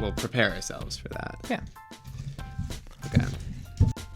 we'll prepare ourselves for that. Yeah. Okay.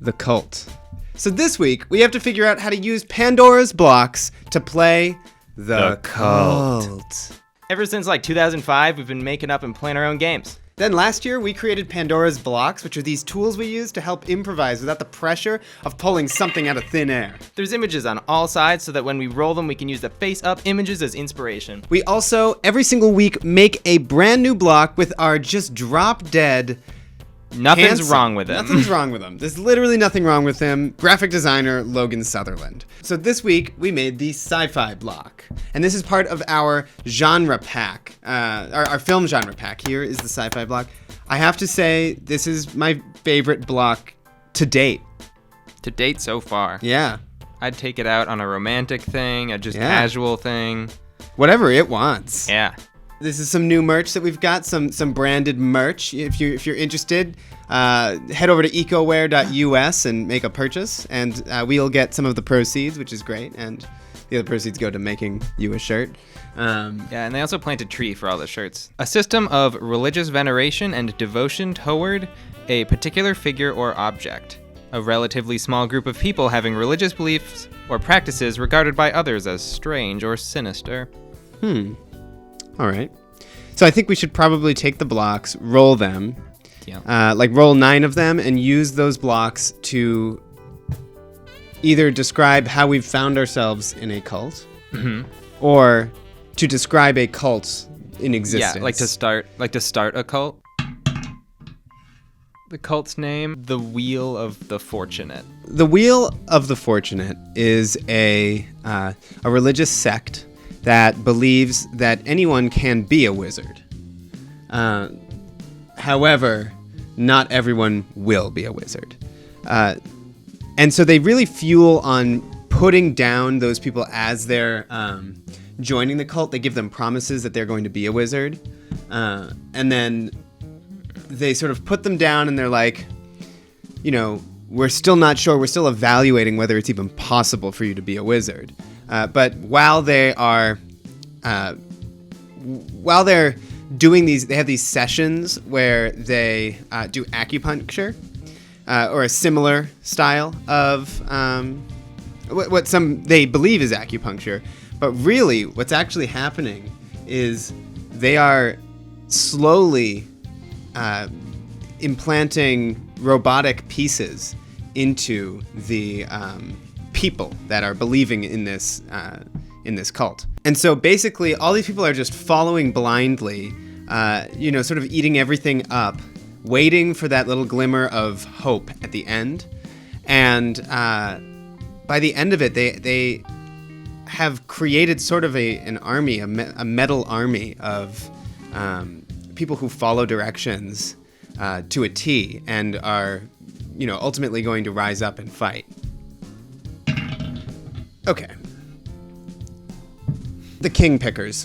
The cult. So this week, we have to figure out how to use Pandora's blocks to play the cult. Ever since like 2005, we've been making up and playing our own games. Then last year, we created Pandora's blocks, which are these tools we use to help improvise without the pressure of pulling something out of thin air. There's images on all sides so that when we roll them, we can use the face-up images as inspiration. We also, every single week, make a brand new block with our just drop-dead Nothing's wrong with him. Nothing's wrong with him. There's literally nothing wrong with him. Graphic designer Logan Sutherland. So this week, we made the sci-fi block. And this is part of our genre pack, our film genre pack. Here is the sci-fi block. I have to say, this is my favorite block to date. To date so far. Yeah. I'd take it out on a romantic thing, a just casual thing. Whatever it wants. Yeah. This is some new merch that we've got, some branded merch. If you're interested, head over to ecoware.us and make a purchase, and we'll get some of the proceeds, which is great, and the other proceeds go to making you a shirt. Yeah, and they also plant a tree for all the shirts. A system of religious veneration and devotion toward a particular figure or object. A relatively small group of people having religious beliefs or practices regarded by others as strange or sinister. All right. So I think we should probably take the blocks, roll them, Yeah. roll 9 of them, and use those blocks to either describe how we've found ourselves in a cult, or to describe a cult in existence. Yeah, like to start a cult. The cult's name, the Wheel of the Fortunate. The Wheel of the Fortunate is a religious sect that believes that anyone can be a wizard. However, not everyone will be a wizard. And so they really fuel on putting down those people as they're joining the cult. They give them promises that they're going to be a wizard. And then they sort of put them down and they're like, we're still not sure. We're still evaluating whether it's even possible for you to be a wizard. But while they're doing these, they have these sessions where they do acupuncture or a similar style of what some they believe is acupuncture. But really, what's actually happening is they are slowly implanting robotic pieces into the people that are believing in this cult. And so basically all these people are just following blindly, sort of eating everything up, waiting for that little glimmer of hope at the end. And by the end of it, they have created sort of an army, a metal army of people who follow directions to a T and are, ultimately going to rise up and fight. Okay. The King Pickers.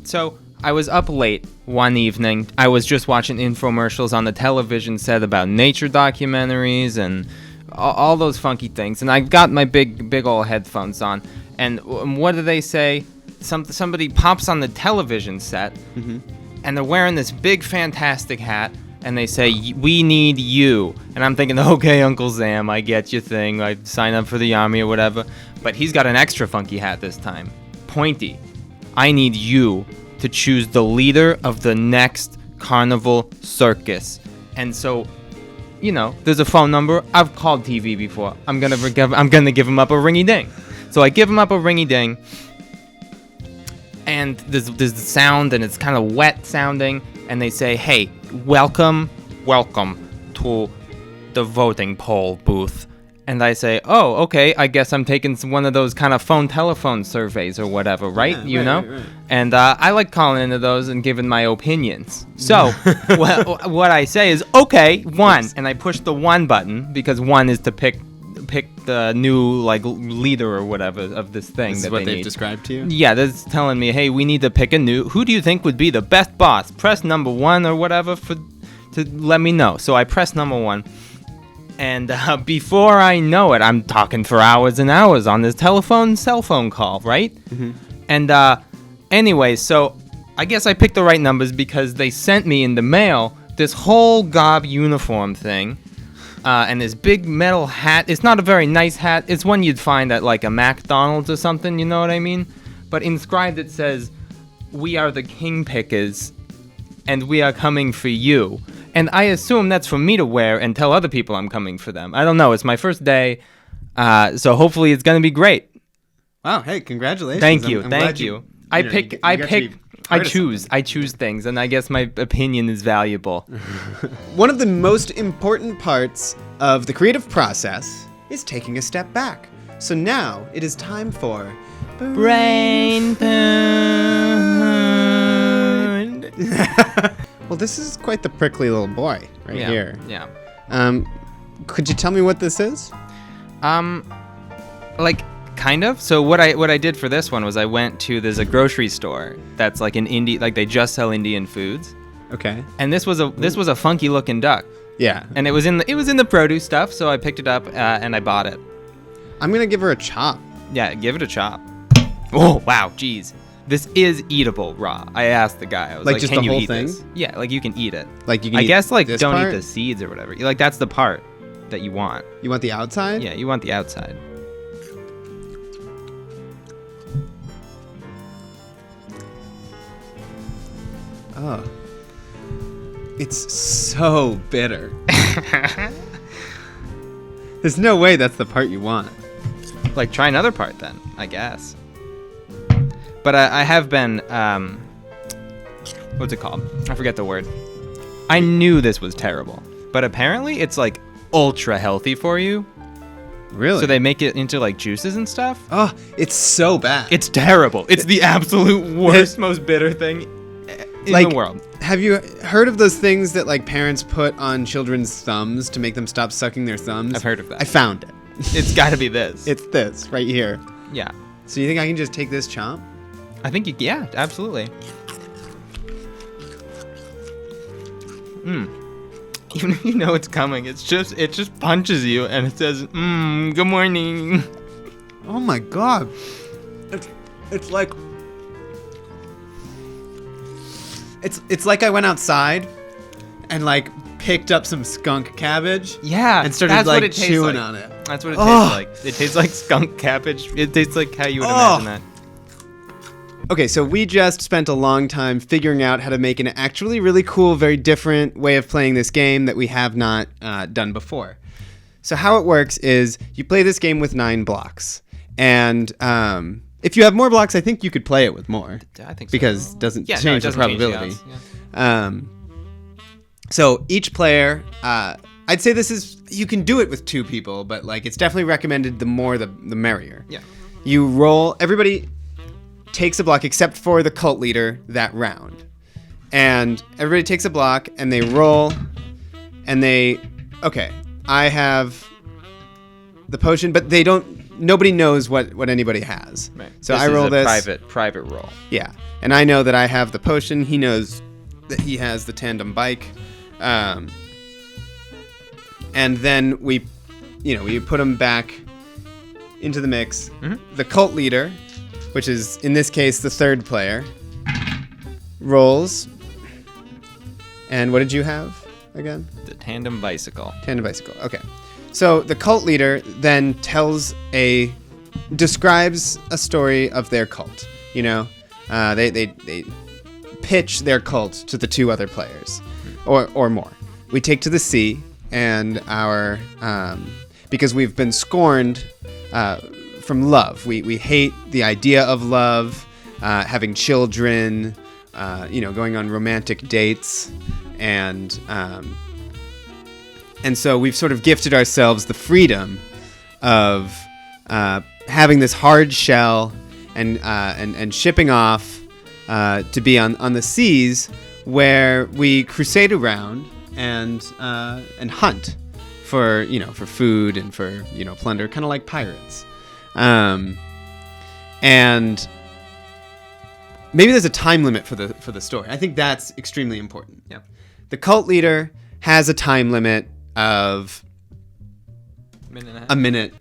So I was up late one evening. I was just watching infomercials on the television set about nature documentaries and all those funky things. And I got my big old headphones on. And what do they say? Somebody pops on the television set, and they're wearing this big fantastic hat. And they say, we need you. And I'm thinking, okay, Uncle Sam, I get your thing. I sign up for the army or whatever. But he's got an extra funky hat this time. Pointy. I need you to choose the leader of the next carnival circus. And so, there's a phone number. I've called TV before. I'm gonna give him up a ringy ding. So I give him up a ringy ding. And there's the sound, and it's kind of wet sounding. And they say, hey, welcome to the voting poll booth. And I say, oh, okay, I guess I'm taking one of those kind of telephone surveys or whatever, right? Yeah, right. And I like calling into those and giving my opinions. So what I say is, okay, 1. And I push the 1 button because 1 is to pick the new leader or whatever of this thing. This is what they've described to you? Yeah, that's telling me, hey, we need to pick who do you think would be the best boss? Press number 1 or whatever to let me know. So I press number 1. And before I know it, I'm talking for hours and hours on this cell phone call, right? And anyway, so I guess I picked the right numbers because they sent me in the mail this whole gob uniform thing. And this big metal hat. It's not a very nice hat. It's one you'd find at like a McDonald's or something, you know what I mean? But inscribed it says, "We are the king pickers, and we are coming for you." And I assume that's for me to wear and tell other people I'm coming for them. I don't know. It's my first day, so hopefully it's gonna be great. Wow! Hey, congratulations! Thank you, I'm thank glad you. I choose things, and I guess my opinion is valuable. One of the most important parts of the creative process is taking a step back. So now it is time for Brain pound. Well, this is quite the prickly little boy right here. Yeah. Could you tell me what this is? Like kind of. So what I did for this one was I went to there's a grocery store that's like an indie, like they just sell Indian foods. Okay. And this was a funky looking duck. Yeah. And it was in the produce stuff, so I picked it up and I bought it. I'm gonna give her a chop. Yeah, give it a chop. Oh wow, jeez. This is eatable raw. I asked the guy. I was like, just "Can the you whole eat thing? this?" Yeah, like you can eat it. Like you can. I eat guess like this don't part? eat the seeds or whatever. Like that's the part that you want. You want the outside? Yeah, you want the outside. Oh. It's so bitter. There's no way that's the part you want. Like try another part then, I guess. But I have been what's it called? I forget the word. I knew this was terrible, but apparently it's like ultra healthy for you. Really? So they make it into like juices and stuff. Oh, it's so bad. It's terrible. It's the absolute worst, most bitter thing in like, the world. Have you heard of those things that like parents put on children's thumbs to make them stop sucking their thumbs? I've heard of that. I found it. It's got to be this. It's this right here. Yeah. So you think I can just take this chomp? I think yeah, absolutely. Even if you know it's coming, it just punches you and it says, good morning. Oh my god. It's like it's like I went outside and like picked up some skunk cabbage. Yeah, and started that's like what it tastes chewing like. on it. That's what it tastes like. It tastes like skunk cabbage. It tastes like how you would imagine that. Okay, so we just spent a long time figuring out how to make an actually really cool, very different way of playing this game that we have not done before. So how it works is you play this game with 9 blocks. And if you have more blocks, I think you could play it with more. I think so. Because it doesn't change it the doesn't probability. Change the odds, yeah. So each player, I'd say this is, you can do it with 2 people, but like it's definitely recommended the more the merrier. Yeah. You roll, everybody takes a block except for the cult leader that round. And everybody takes a block and they roll and okay, I have the potion, but nobody knows what anybody has. Right. So this I roll is this. Private roll. Yeah. And I know that I have the potion. He knows that he has the tandem bike. And then we put him back into the mix. Mm-hmm. The cult leader, which is in this case the 3rd player, rolls. And what did you have again? The tandem bicycle. Tandem bicycle. Okay. So the cult leader then describes a story of their cult. You know, they pitch their cult to the 2 other players, or more. We take to the sea, and because we've been scorned from love. We hate the idea of love, having children, going on romantic dates, and so we've sort of gifted ourselves the freedom of having this hard shell and shipping off to be on the seas where we crusade around and hunt for food and for plunder, kind of like pirates. And maybe there's a time limit for the story. I think that's extremely important. Yeah. The cult leader has a time limit of a minute.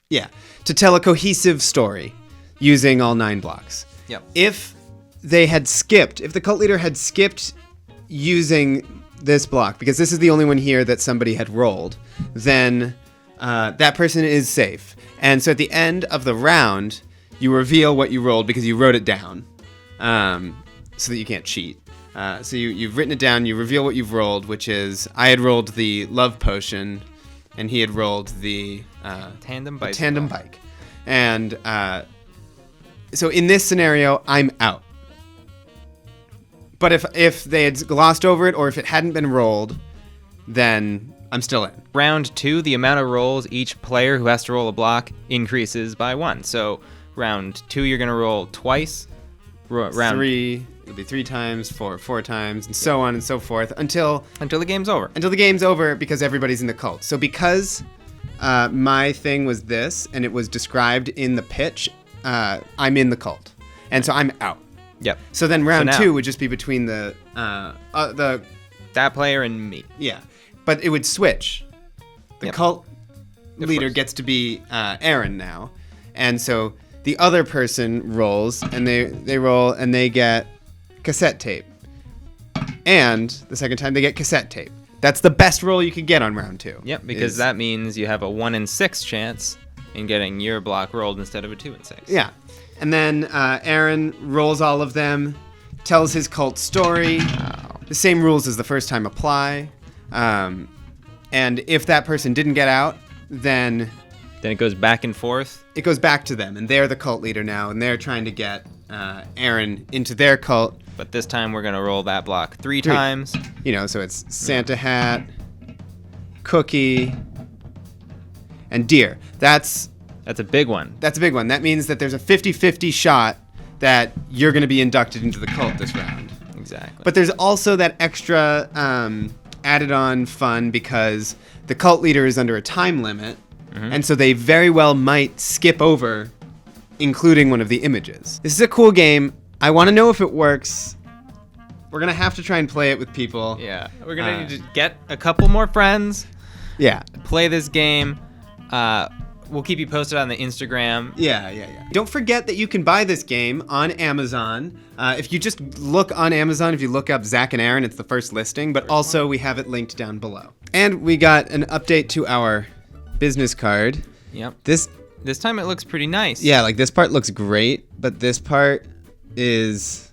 Yeah, to tell a cohesive story using all 9 blocks. Yep. If the cult leader had skipped using this block, because this is the only one here that somebody had rolled, then that person is safe. And so at the end of the round, you reveal what you rolled because you wrote it down, so that you can't cheat. So you've written it down, you reveal what you've rolled, which is, I had rolled the love potion, and he had rolled the tandem bike. And so in this scenario, I'm out. But if they had glossed over it, or if it hadn't been rolled, then I'm still in. Round 2, the amount of rolls each player who has to roll a block increases by 1. So round 2, you're going to roll twice. Round 3, it'll be 3 times, 4 times, and so on and so forth until the game's over. Until the game's over, because everybody's in the cult. So because my thing was this, and it was described in the pitch, I'm in the cult, and so I'm out. Yep. So then round 2 would just be between the that player and me. Yeah, but it would switch. The cult leader gets to be Aaron now, and so the other person rolls, and they roll, and they get cassette tape. And the second time, they get cassette tape. That's the best roll you could get on round 2. Yep, because that means you have a 1 in 6 chance in getting your block rolled instead of a 2 in 6. Yeah. And then Aaron rolls all of them, tells his cult story. Wow. The same rules as the first time apply. And if that person didn't get out, then it goes back and forth. It goes back to them, and they're the cult leader now, and they're trying to get Aaron into their cult. But this time we're going to roll that block 3 times. You know, so it's Santa hat, cookie, and deer. That's a big one. That's a big one. That means that there's a 50-50 shot that you're going to be inducted into the cult this round. Exactly. But there's also that extra added on fun because the cult leader is under a time limit, and so they very well might skip over including one of the images. This is a cool game. I want to know if it works. We're going to have to try and play it with people. Yeah. We're going to need to get a couple more friends. Yeah. Play this game. We'll keep you posted on the Instagram. Yeah. Don't forget that you can buy this game on Amazon. If you just look on Amazon, if you look up Zack and Aaron, it's the first listing, but also we have it linked down below. And we got an update to our business card. Yep. This time it looks pretty nice. Yeah, like this part looks great, but this part is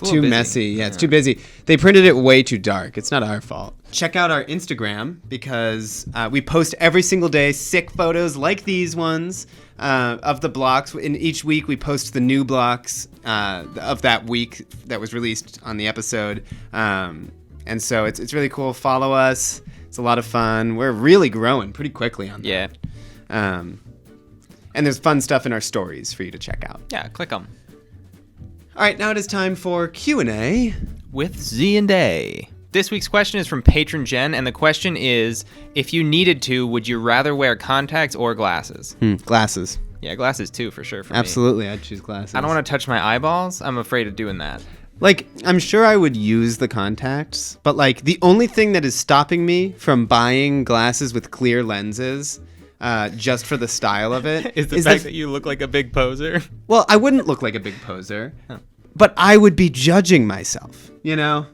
too messy. Yeah, it's too busy. They printed it way too dark. It's not our fault. Check out our Instagram because we post every single day sick photos like these ones of the blocks. In each week, we post the new blocks of that week that was released on the episode. And so it's really cool. Follow us. It's a lot of fun. We're really growing pretty quickly on that. Yeah. And there's fun stuff in our stories for you to check out. Yeah, click them. All right, now it is time for Q&A. With Z and A. This week's question is from Patron Jen, and the question is, if you needed to, would you rather wear contacts or glasses? Glasses. Yeah, glasses too, for sure, for Absolutely, I'd choose glasses. me. I don't want to touch my eyeballs. I'm afraid of doing that. Like, I'm sure I would use the contacts, but like the only thing that is stopping me from buying glasses with clear lenses just for the style of it is the fact that you look like a big poser. Well, I wouldn't look like a big poser, but I would be judging myself, you know?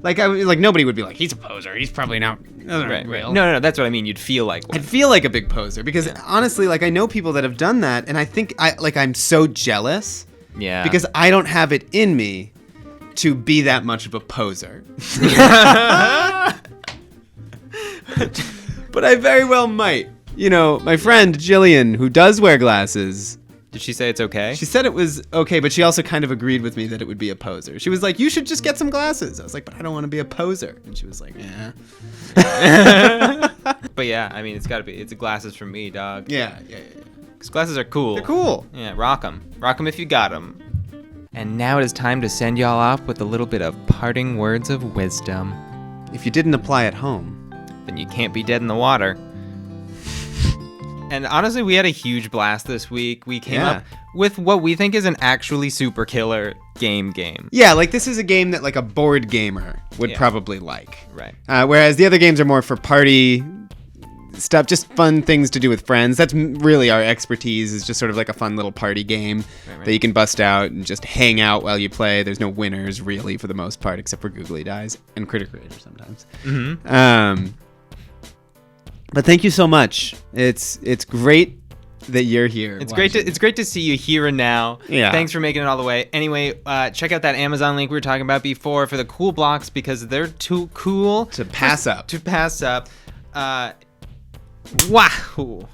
Like nobody would be like, he's a poser. He's probably not real. No, that's what I mean. You'd feel like one. I'd feel like a big poser because honestly, like I know people that have done that, and I think I'm so jealous. Yeah. Because I don't have it in me to be that much of a poser. But I very well might. You know, my friend Jillian, who does wear glasses. Did she say it's okay? She said it was okay, but she also kind of agreed with me that it would be a poser. She was like, you should just get some glasses. I was like, but I don't want to be a poser. And she was like, yeah. But yeah, I mean, it's glasses from me, dog. Yeah. Because glasses are cool. They're cool. Yeah, rock them. Rock them if you got them. And now it is time to send y'all off with a little bit of parting words of wisdom. If you didn't apply at home, then you can't be dead in the water. And honestly, we had a huge blast this week. We came up with what we think is an actually super killer game. Yeah, like this is a game that like a board gamer would probably like. Right. Whereas the other games are more for party stuff, just fun things to do with friends. That's really our expertise, is just sort of like a fun little party game that you can bust out and just hang out while you play. There's no winners, really, for the most part, except for Googly Dies and Critter Creator sometimes. But thank you so much. It's great that you're here. It's great to see you here and now. Yeah. Thanks for making it all the way. Anyway, check out that Amazon link we were talking about before for the cool blocks, because they're too cool to pass up. Wow.